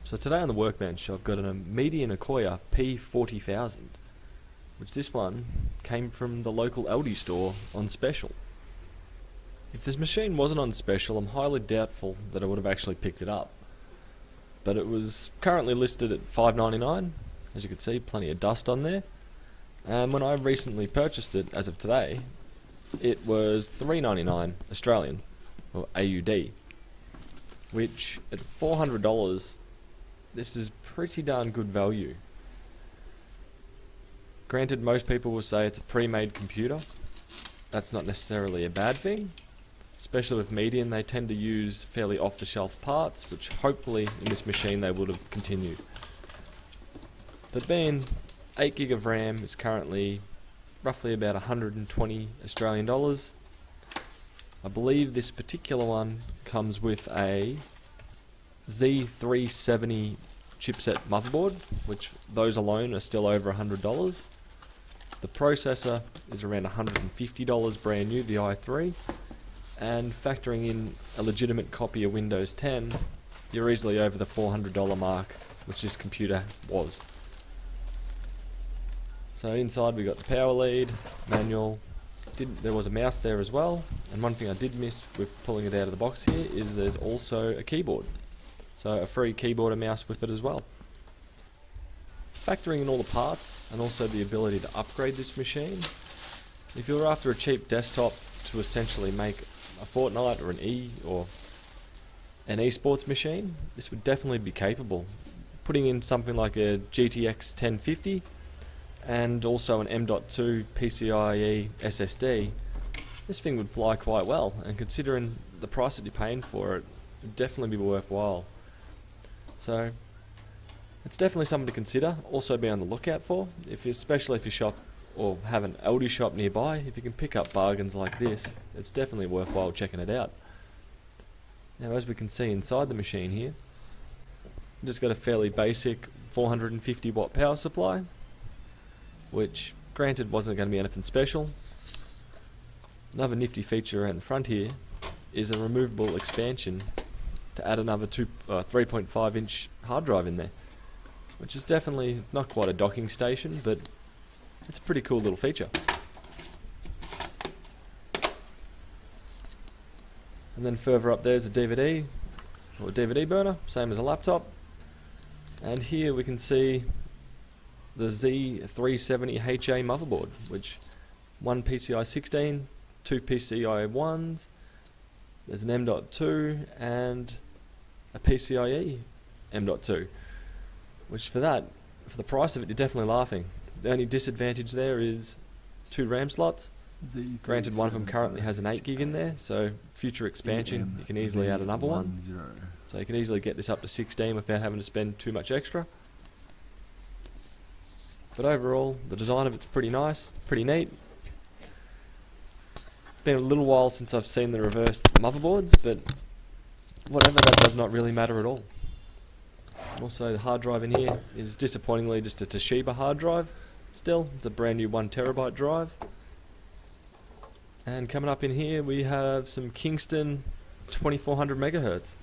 So today on the workbench I've got a median Akoya P40000, which this one came from the local Aldi store on special. If this machine wasn't on special, I'm highly doubtful that I would have actually picked it up. But it was currently listed at $5.99, as you can see, plenty of dust on there. And when I recently purchased it, as of today, it was $3.99 Australian, or AUD, which at $400, this is pretty darn good value. Granted, most people will say it's a pre-made computer. That's not necessarily a bad thing. Especially with median, they tend to use fairly off-the-shelf parts, which hopefully in this machine they would have continued. But being 8 gig of RAM is currently roughly about 120 Australian dollars. I believe this particular one comes with a Z370 chipset motherboard, which those alone are still over $100. The processor is around $150 brand new, the i3, and factoring in a legitimate copy of Windows 10, you're easily over the $400 mark, which this computer was. So inside we got the power lead, manual, there was a mouse there as well, and one thing I did miss with pulling it out of the box here is there's also a keyboard. So a free keyboard and mouse with it as well. Factoring in all the parts and also the ability to upgrade this machine, if you're after a cheap desktop to essentially make a Fortnite or an eSports machine, this would definitely be capable. Putting in something like a GTX 1050 and also an M.2 PCIe SSD, this thing would fly quite well, and considering the price that you're paying for it, it would definitely be worthwhile. So it's definitely something to consider, also be on the lookout for, especially if you shop or have an Aldi shop nearby. If you can pick up bargains like this, it's definitely worthwhile checking it out. Now, as we can see inside the machine here, just got a fairly basic 450 watt power supply, which granted wasn't going to be anything special. Another nifty feature around the front here is a removable expansion to add another 3.5 inch hard drive in there, which is definitely not quite a docking station, but it's a pretty cool little feature. And then further up there's a DVD, or DVD burner, same as a laptop. And here we can see the Z370HA motherboard, which one PCI 16, two PCI 1s, there's an M.2 and a PCIe M.2, which for the price of it, you're definitely laughing. The only disadvantage there is 2 RAM slots. Granted, one of them currently has an 8 gig in there, so future expansion you can easily add another one. So you can easily get this up to 16 without having to spend too much extra. But overall, the design of it's pretty nice, pretty neat. It's been a little while since I've seen the reversed motherboards, but whatever, that does not really matter at all. Also, the hard drive in here is disappointingly just a Toshiba hard drive. Still, it's a brand new 1 terabyte drive. And coming up in here we have some Kingston 2400 megahertz.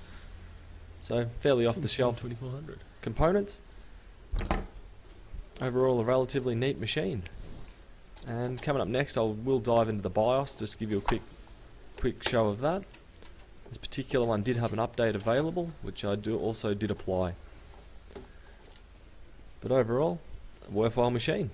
So fairly off the shelf 2400 components. Overall a relatively neat machine. And coming up next we'll dive into the BIOS just to give you a quick show of that. This particular one did have an update available, which I also did apply. But overall, a worthwhile machine.